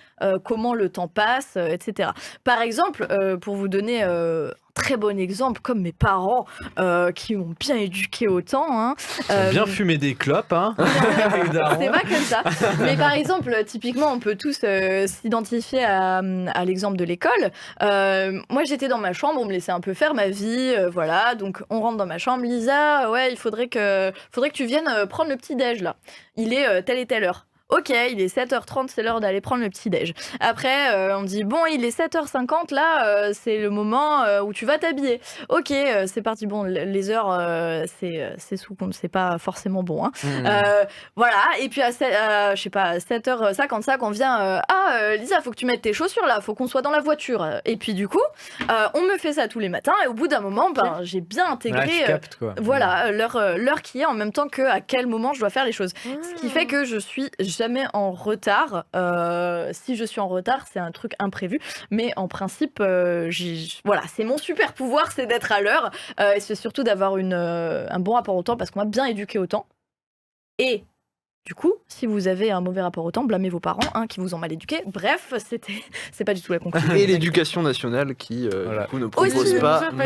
comment le temps passe, etc. Par exemple, pour vous donner un très bon exemple, comme mes parents qui m'ont bien éduqué au temps. Hein, Bien fumer des clopes, hein. c'est pas comme ça. Mais par exemple, typiquement, on peut tous s'identifier à l'exemple de l'école. Moi, j'étais dans ma chambre, on me laissait un peu faire ma vie, voilà. Donc, on rentre dans ma chambre. Lisa, ouais, il faudrait que tu viennes prendre le petit-déj, là. Il est telle et telle heure. Ok, il est 7h30, c'est l'heure d'aller prendre le petit-déj. Après, on dit, bon, il est 7h50, là, c'est le moment où tu vas t'habiller. Ok, c'est parti. Bon, les heures, c'est sous compte, c'est pas forcément bon. Hein. Voilà, et puis à 7h55, on vient, Lisa, faut que tu mettes tes chaussures, là, faut qu'on soit dans la voiture. Et puis du coup, on me fait ça tous les matins, et au bout d'un moment, j'ai bien intégré je capte, quoi. voilà, l'heure qui est en même temps que à quel moment je dois faire les choses. Ce qui fait que je suis jamais en retard. Si je suis en retard, c'est un truc imprévu. Mais en principe, voilà, c'est mon super pouvoir, c'est d'être à l'heure. Et c'est surtout d'avoir un bon rapport au temps parce qu'on m'a bien éduqué au temps. Et du coup, si vous avez un mauvais rapport au temps, blâmez vos parents qui vous ont mal éduqué. Bref, c'est pas du tout la conclusion. Et l'éducation nationale qui, Voilà. du coup, ne Aussi.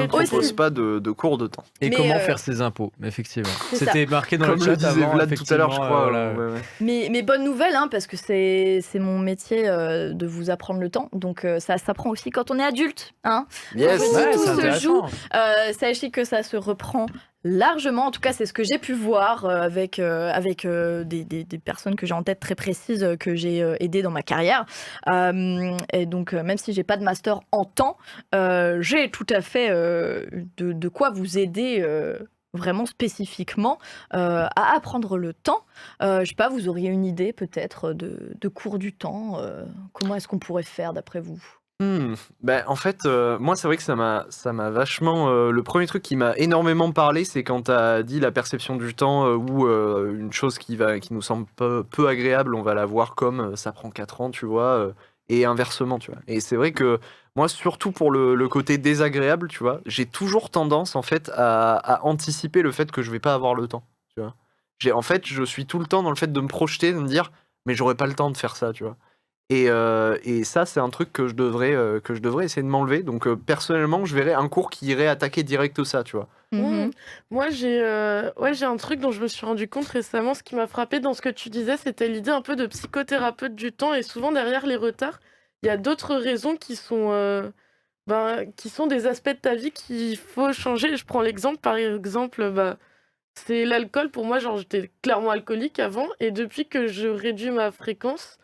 propose pas de cours de temps. Et Mais, comment faire ses impôts, effectivement. c'est C'était marqué dans Comme le le chat disait avant, Vlad tout à l'heure, je crois. voilà. Ouais. Mais bonne nouvelle, parce que c'est mon métier de vous apprendre le temps. Donc ça s'apprend aussi quand on est adulte. Yes. Oui, Ouais, tout c'est se intéressant. Sachez que ça se reprend largement, en tout cas c'est ce que j'ai pu voir avec des personnes que j'ai en tête très précises que j'ai aidées dans ma carrière. Et donc même si j'ai pas de master en temps, j'ai tout à fait de quoi vous aider vraiment spécifiquement à apprendre le temps. Je sais pas, vous auriez une idée peut-être de cours du temps, comment est-ce qu'on pourrait faire d'après vous? En fait, moi, c'est vrai que ça m'a vachement. Le premier truc qui m'a énormément parlé, c'est quand t'as dit la perception du temps, ou une chose qui nous semble peu agréable, on va la voir comme ça prend 4 ans, tu vois, et inversement, tu vois. Et c'est vrai que moi, surtout pour le côté désagréable, tu vois, j'ai toujours tendance, en fait, à anticiper le fait que je vais pas avoir le temps, tu vois. En fait, je suis tout le temps dans le fait de me projeter, de me dire, mais j'aurai pas le temps de faire ça, tu vois. Et ça, c'est un truc que je devrais essayer de m'enlever. Donc, personnellement, je verrais un cours qui irait attaquer direct ça, tu vois. Mhm. Moi, j'ai un truc dont je me suis rendu compte récemment. Ce qui m'a frappé dans ce que tu disais, c'était l'idée un peu de psychothérapeute du temps. Et souvent, derrière les retards, il y a d'autres raisons qui sont des aspects de ta vie qu'il faut changer. Je prends l'exemple, par exemple, c'est l'alcool. Pour moi, genre, j'étais clairement alcoolique avant. Et depuis que je réduis ma fréquence,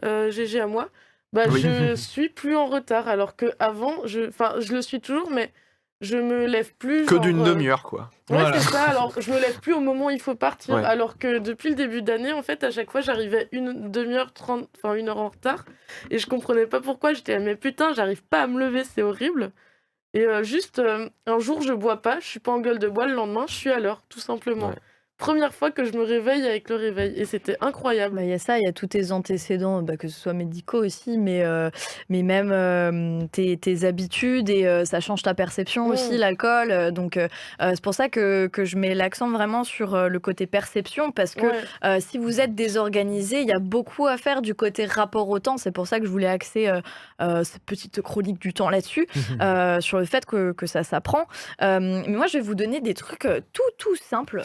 GG à moi, Oui. je suis plus en retard. Alors qu'avant, je le suis toujours, mais je me lève plus. Que genre, d'une demi-heure, quoi. Ouais, Voilà. c'est ça. Alors, je me lève plus au moment où il faut partir. Ouais. Alors que depuis le début d'année, en fait, à chaque fois, j'arrivais une demi-heure, 30, enfin 1 heure en retard. Et je comprenais pas pourquoi. J'étais là, mais putain, j'arrive pas à me lever, c'est horrible. Et un jour, je bois pas, je suis pas en gueule de bois. Le lendemain, je suis à l'heure, tout simplement. Ouais. première fois que je me réveille avec le réveil. Et c'était incroyable. Bah, il y a ça, il y a tous tes antécédents, que ce soit médicaux aussi, mais même tes habitudes et ça change ta perception aussi, l'alcool. Donc, c'est pour ça que je mets l'accent vraiment sur le côté perception, parce que si vous êtes désorganisé, il y a beaucoup à faire du côté rapport au temps. C'est pour ça que je voulais axer cette petite chronique du temps là-dessus, sur le fait que ça s'apprend. Mais moi, je vais vous donner des trucs tout simples,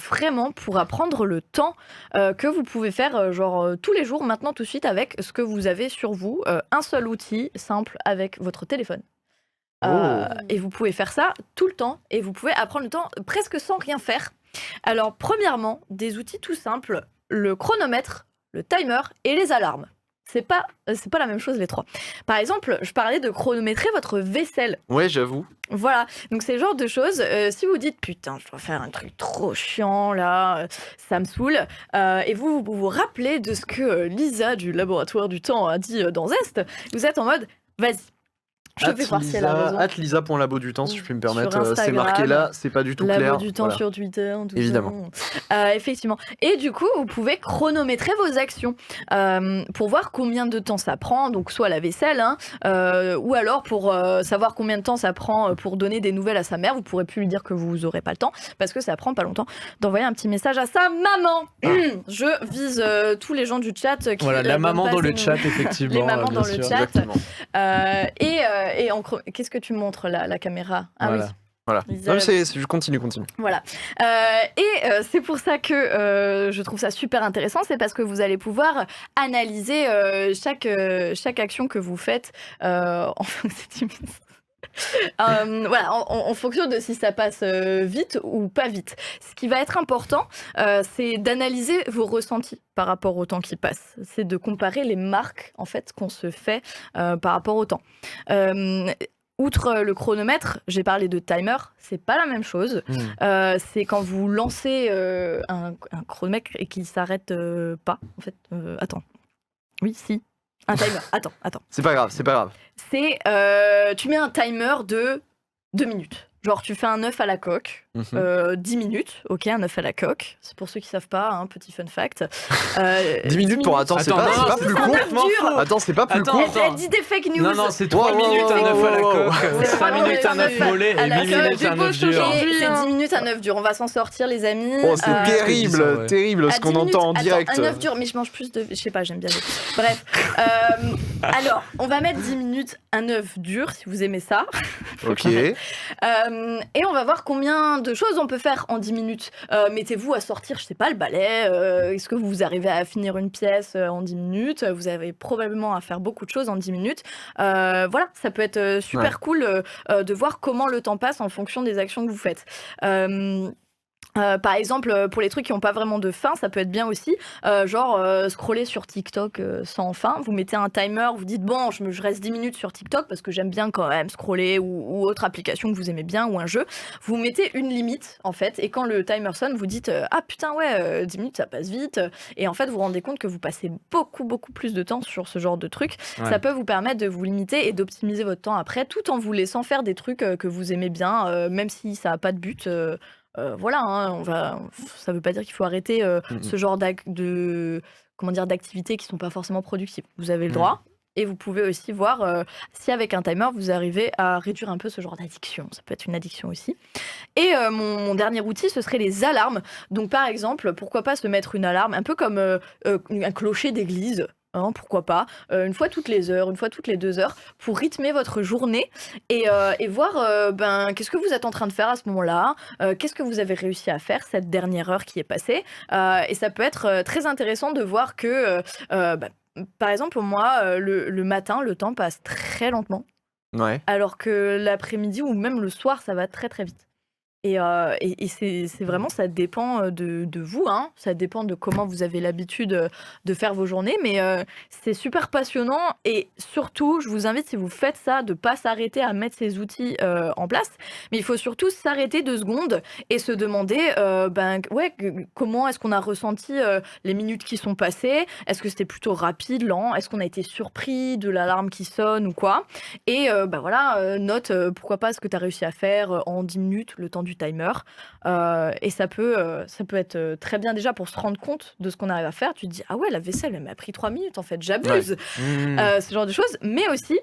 vraiment pour apprendre le temps, que vous pouvez faire tous les jours, maintenant, tout de suite, avec ce que vous avez sur vous. Un seul outil simple avec votre téléphone. Et vous pouvez faire ça tout le temps, et vous pouvez apprendre le temps presque sans rien faire. Alors, premièrement, des outils tout simples, le chronomètre, le timer et les alarmes. C'est pas la même chose, les trois. Par exemple, je parlais de chronométrer votre vaisselle. Ouais, j'avoue. Voilà, donc c'est le genre de choses, si vous dites putain, je dois faire un truc trop chiant là, ça me saoule, et vous rappelez de ce que Lisa du laboratoire du temps a dit dans Zest, vous êtes en mode vas-y. Je vais voir si elle a raison. @lisa.labo du temps, si je puis me permettre. C'est Instagram, marqué là, c'est pas du tout clair. Labo du temps Voilà. sur Twitter, tout Évidemment. ça. Effectivement. Et du coup, vous pouvez chronométrer vos actions pour voir combien de temps ça prend, donc soit la vaisselle, ou alors pour savoir combien de temps ça prend pour donner des nouvelles à sa mère. Vous pourrez plus lui dire que vous n'aurez pas le temps, parce que ça prend pas longtemps d'envoyer un petit message à sa maman. Je vise tous les gens du chat. Qui Voilà, la maman dans le chat, les effectivement. mamans bien dans le sûr. chat. Exactement. Et qu'est-ce que tu montres la caméra? Ah Voilà. oui. Voilà. Lisa, Non, mais je continue. Voilà. C'est pour ça que je trouve ça super intéressant, c'est parce que vous allez pouvoir analyser chaque action que vous faites voilà, en fonction de si ça passe vite ou pas vite. Ce qui va être important, c'est d'analyser vos ressentis par rapport au temps qui passe. C'est de comparer les marques en fait qu'on se fait par rapport au temps. Outre le chronomètre, j'ai parlé de timer, c'est pas la même chose. C'est quand vous lancez un chronomètre et qu'il s'arrête pas. En fait, attends. Oui, si. Un timer. Attends. C'est pas grave. C'est tu mets un timer de 2 minutes. Genre, tu fais un œuf à la coque, 10 minutes, ok, un œuf à la coque. C'est pour ceux qui savent pas, petit fun fact. 10 minutes pour attends, c'est pas plus court. Attends, c'est pas plus court. Elle dit des fake news. Non, c'est 3 minutes un œuf à la coque, 5 minutes un œuf mollet et 8 minutes un œuf dur. C'est 10 minutes un œuf dur. On va s'en sortir, les amis. Oh, c'est terrible ce qu'on entend en direct. Un œuf dur, mais je mange plus de. Je sais pas, j'aime bien. Bref. Alors, on va mettre 10 minutes un œuf dur, si vous aimez ça. Ok. Et on va voir combien de choses on peut faire en 10 minutes. Mettez-vous à sortir, je sais pas, le balai. Est-ce que vous arrivez à finir une pièce en 10 minutes? Vous avez probablement à faire beaucoup de choses en 10 minutes. Voilà, ça peut être super cool de voir comment le temps passe en fonction des actions que vous faites. Par exemple, pour les trucs qui n'ont pas vraiment de fin, ça peut être bien aussi, scroller sur TikTok sans fin. Vous mettez un timer, vous dites bon, je reste 10 minutes sur TikTok parce que j'aime bien quand même scroller ou autre application que vous aimez bien ou un jeu. Vous mettez une limite en fait, et quand le timer sonne, vous dites ah putain ouais, 10 minutes ça passe vite. Et en fait, vous vous rendez compte que vous passez beaucoup plus de temps sur ce genre de trucs. Ouais. Ça peut vous permettre de vous limiter et d'optimiser votre temps après, tout en vous laissant faire des trucs que vous aimez bien, même si ça n'a pas de but. Voilà, ça veut pas dire qu'il faut arrêter ce genre d'activités qui sont pas forcément productives. Vous avez le droit, et vous pouvez aussi voir si avec un timer vous arrivez à réduire un peu ce genre d'addiction. Ça peut être une addiction aussi. Et mon dernier outil, ce serait les alarmes. Donc par exemple, pourquoi pas se mettre une alarme, un peu comme un clocher d'église. Pourquoi pas, une fois toutes les heures, une fois toutes les 2 heures, pour rythmer votre journée et voir qu'est-ce que vous êtes en train de faire à ce moment-là, qu'est-ce que vous avez réussi à faire cette dernière heure qui est passée. Et ça peut être très intéressant de voir que, par exemple, pour moi, le matin, le temps passe très lentement, alors que l'après-midi ou même le soir, ça va très très vite. Et c'est vraiment, ça dépend de vous, hein. Ça dépend de comment vous avez l'habitude de faire vos journées, mais c'est super passionnant. Et surtout, je vous invite, si vous faites ça, de ne pas s'arrêter à mettre ces outils en place, mais il faut surtout s'arrêter 2 secondes et se demander comment est-ce qu'on a ressenti les minutes qui sont passées. Est-ce que c'était plutôt rapide, lent? Est-ce qu'on a été surpris de l'alarme qui sonne ou quoi? Et note pourquoi pas ce que tu as réussi à faire en 10 minutes, le temps du timer. Et ça peut être très bien déjà pour se rendre compte de ce qu'on arrive à faire. Tu te dis, ah ouais, la vaisselle, elle m'a pris 3 minutes, en fait, j'abuse. Ce genre de choses. Mais aussi,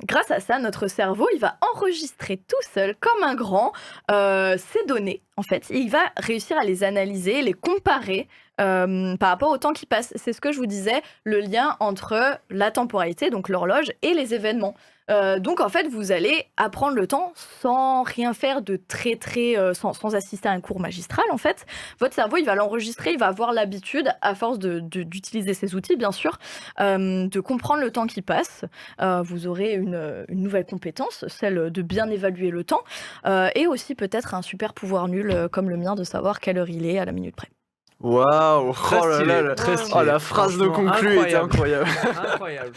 grâce à ça, notre cerveau, il va enregistrer tout seul, comme un grand, ces données, en fait. Et il va réussir à les analyser, les comparer par rapport au temps qui passe. C'est ce que je vous disais, le lien entre la temporalité, donc l'horloge, et les événements. Donc, en fait, vous allez apprendre le temps sans rien faire de sans assister à un cours magistral, en fait. Votre cerveau, il va l'enregistrer, il va avoir l'habitude, à force d'utiliser ces outils, bien sûr, de comprendre le temps qui passe. Vous aurez une nouvelle compétence, celle de bien évaluer le temps, et aussi peut-être un super pouvoir nul comme le mien de savoir quelle heure il est à la minute près. Waouh, Très oh là stylé, là, très oh, stylé. la phrase de Franchement, conclu était incroyable. Incroyable.